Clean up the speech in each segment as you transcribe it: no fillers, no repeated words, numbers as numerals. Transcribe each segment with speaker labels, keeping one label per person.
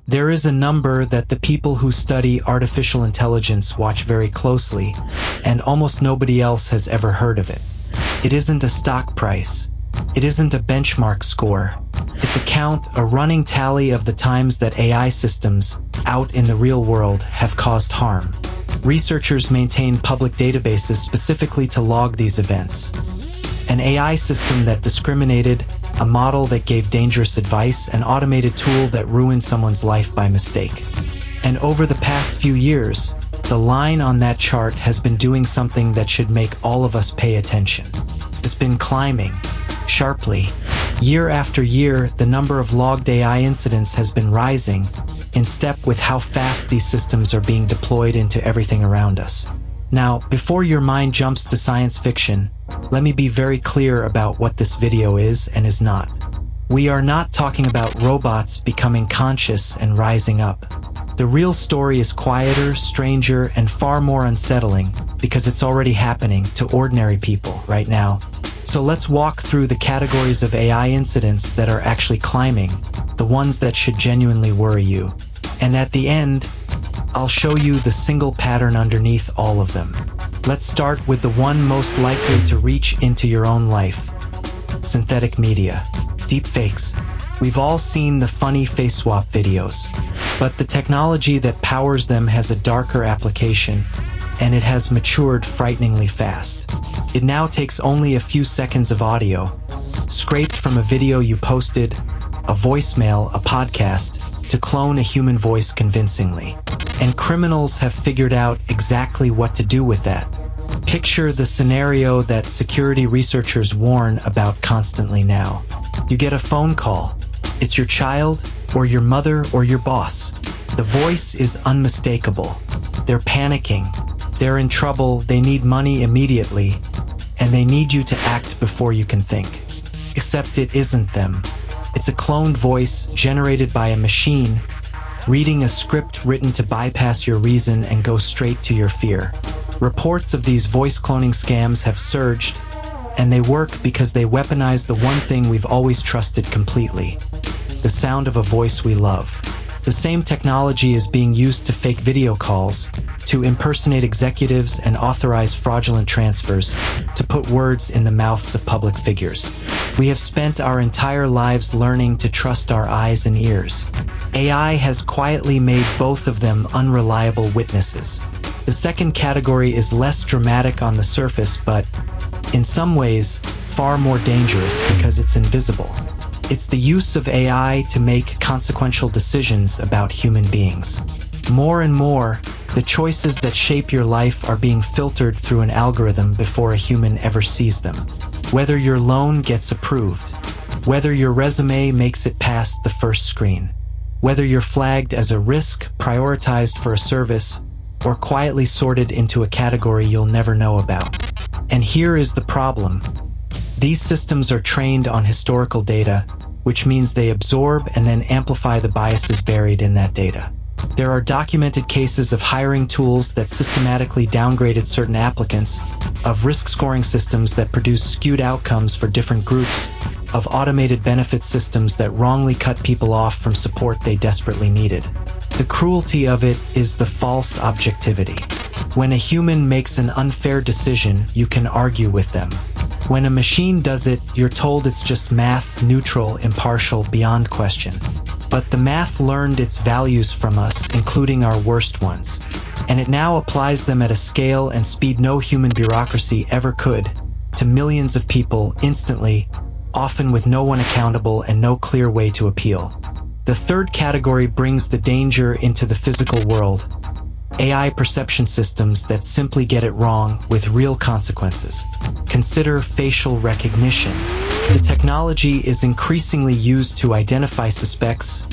Speaker 1: There is a number that the people who study artificial intelligence watch very closely, and almost nobody else has ever heard of it. It isn't a stock price. It isn't a benchmark score. It's a count, a running tally of the times that AI systems out in the real world have caused harm. Researchers maintain public databases specifically to log these events. An AI system that discriminated, a model that gave dangerous advice, an automated tool that ruined someone's life by mistake. And over the past few years, the line on that chart has been doing something that should make all of us pay attention. It's been climbing sharply. Year after year, the number of logged AI incidents has been rising, in step with how fast these systems are being deployed into everything around us. Now, before your mind jumps to science fiction, let me be very clear about what this video is and is not. We are not talking about robots becoming conscious and rising up. The real story is quieter, stranger, and far more unsettling because it's already happening to ordinary people right now. So let's walk through the categories of AI incidents that are actually climbing, the ones that should genuinely worry you. And at the end, I'll show you the single pattern underneath all of them. Let's start with the one most likely to reach into your own life. Synthetic media. Deepfakes. We've all seen the funny face swap videos, but the technology that powers them has a darker application, and it has matured frighteningly fast. It now takes only a few seconds of audio, scraped from a video you posted, a voicemail, a podcast, to clone a human voice convincingly. And criminals have figured out exactly what to do with that. Picture the scenario that security researchers warn about constantly now. You get a phone call. It's your child, or your mother, or your boss. The voice is unmistakable. They're panicking. They're in trouble. They need money immediately. And they need you to act before you can think. Except it isn't them. It's a cloned voice generated by a machine, reading a script written to bypass your reason and go straight to your fear. Reports of these voice cloning scams have surged, and they work because they weaponize the one thing we've always trusted completely: the sound of a voice we love. The same technology is being used to fake video calls, to impersonate executives and authorize fraudulent transfers, to put words in the mouths of public figures. We have spent our entire lives learning to trust our eyes and ears. AI has quietly made both of them unreliable witnesses. The second category is less dramatic on the surface, but in some ways, far more dangerous because it's invisible. It's the use of AI to make consequential decisions about human beings. More and more, the choices that shape your life are being filtered through an algorithm before a human ever sees them. Whether your loan gets approved, whether your resume makes it past the first screen, whether you're flagged as a risk, prioritized for a service, or quietly sorted into a category you'll never know about. And here is the problem. These systems are trained on historical data, which means they absorb and then amplify the biases buried in that data. There are documented cases of hiring tools that systematically downgraded certain applicants, of risk scoring systems that produce skewed outcomes for different groups, of automated benefit systems that wrongly cut people off from support they desperately needed. The cruelty of it is the false objectivity. When a human makes an unfair decision, you can argue with them. When a machine does it, you're told it's just math, neutral, impartial, beyond question. But the math learned its values from us, including our worst ones. And it now applies them at a scale and speed no human bureaucracy ever could, to millions of people instantly, often with no one accountable and no clear way to appeal. The third category brings the danger into the physical world. AI perception systems that simply get it wrong with real consequences. Consider facial recognition. The technology is increasingly used to identify suspects,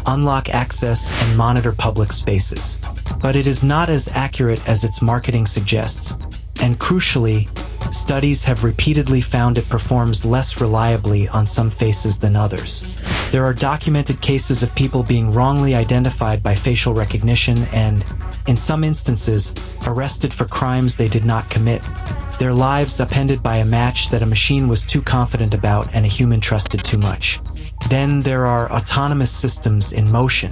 Speaker 1: unlock access, and monitor public spaces. But it is not as accurate as its marketing suggests, and crucially, studies have repeatedly found it performs less reliably on some faces than others. There are documented cases of people being wrongly identified by facial recognition and, in some instances, arrested for crimes they did not commit. Their lives upended by a match that a machine was too confident about and a human trusted too much. Then there are autonomous systems in motion.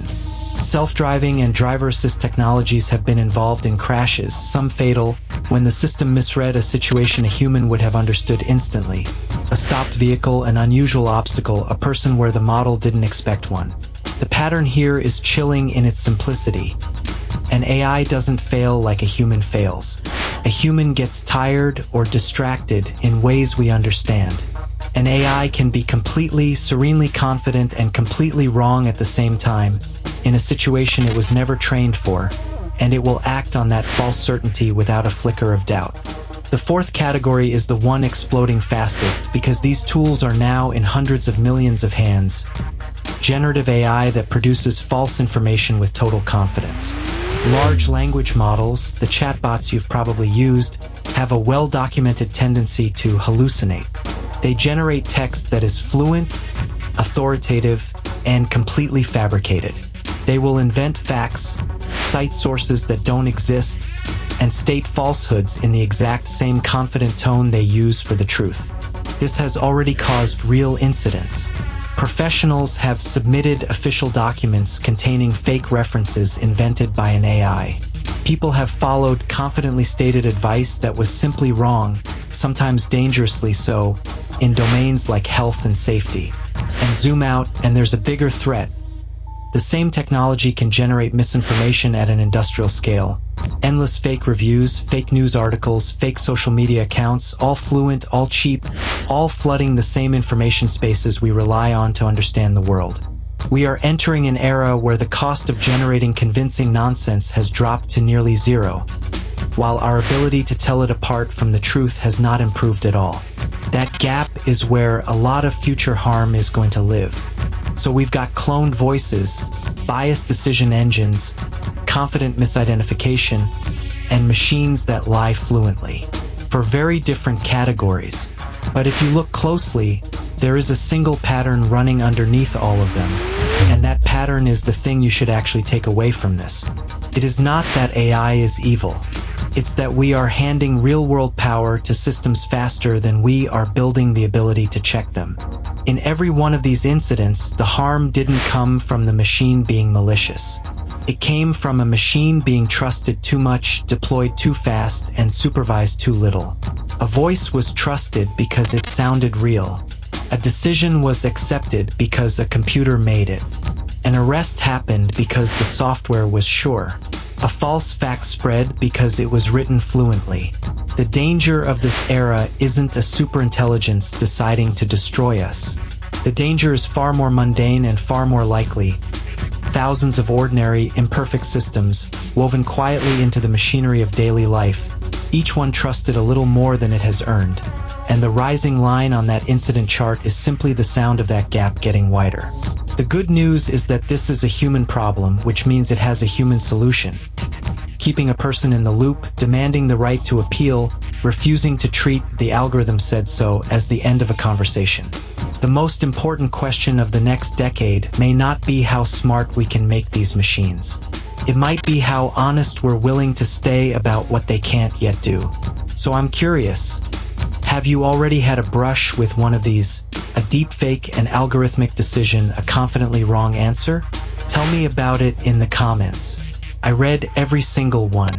Speaker 1: Self-driving and driver assist technologies have been involved in crashes, some fatal, when the system misread a situation a human would have understood instantly. A stopped vehicle, an unusual obstacle, a person where the model didn't expect one. The pattern here is chilling in its simplicity. An AI doesn't fail like a human fails. A human gets tired or distracted in ways we understand. An AI can be completely, serenely confident and completely wrong at the same time, in a situation it was never trained for, and it will act on that false certainty without a flicker of doubt. The fourth category is the one exploding fastest because these tools are now in hundreds of millions of hands. Generative AI that produces false information with total confidence. Large language models, the chatbots you've probably used, have a well-documented tendency to hallucinate. They generate text that is fluent, authoritative, and completely fabricated. They will invent facts, cite sources that don't exist, and state falsehoods in the exact same confident tone they use for the truth. This has already caused real incidents. Professionals have submitted official documents containing fake references invented by an AI. People have followed confidently stated advice that was simply wrong, sometimes dangerously so, in domains like health and safety. And zoom out, and there's a bigger threat. The same technology can generate misinformation at an industrial scale. Endless fake reviews, fake news articles, fake social media accounts, all fluent, all cheap, all flooding the same information spaces we rely on to understand the world. We are entering an era where the cost of generating convincing nonsense has dropped to nearly zero, while our ability to tell it apart from the truth has not improved at all. That gap is where a lot of future harm is going to live. So we've got cloned voices, biased decision engines, confident misidentification, and machines that lie fluently, for very different categories. But if you look closely, there is a single pattern running underneath all of them, and that pattern is the thing you should actually take away from this. It is not that AI is evil. It's that we are handing real-world power to systems faster than we are building the ability to check them. In every one of these incidents, the harm didn't come from the machine being malicious. It came from a machine being trusted too much, deployed too fast, and supervised too little. A voice was trusted because it sounded real. A decision was accepted because a computer made it. An arrest happened because the software was sure. A false fact spread because it was written fluently. The danger of this era isn't a superintelligence deciding to destroy us. The danger is far more mundane and far more likely. Thousands of ordinary, imperfect systems, woven quietly into the machinery of daily life, each one trusted a little more than it has earned. And the rising line on that incident chart is simply the sound of that gap getting wider. The good news is that this is a human problem, which means it has a human solution. Keeping a person in the loop, demanding the right to appeal, refusing to treat "the algorithm said so" as the end of a conversation. The most important question of the next decade may not be how smart we can make these machines. It might be how honest we're willing to stay about what they can't yet do. So I'm curious, have you already had a brush with one of these? A deepfake, an algorithmic decision, a confidently wrong answer? Tell me about it in the comments. I read every single one.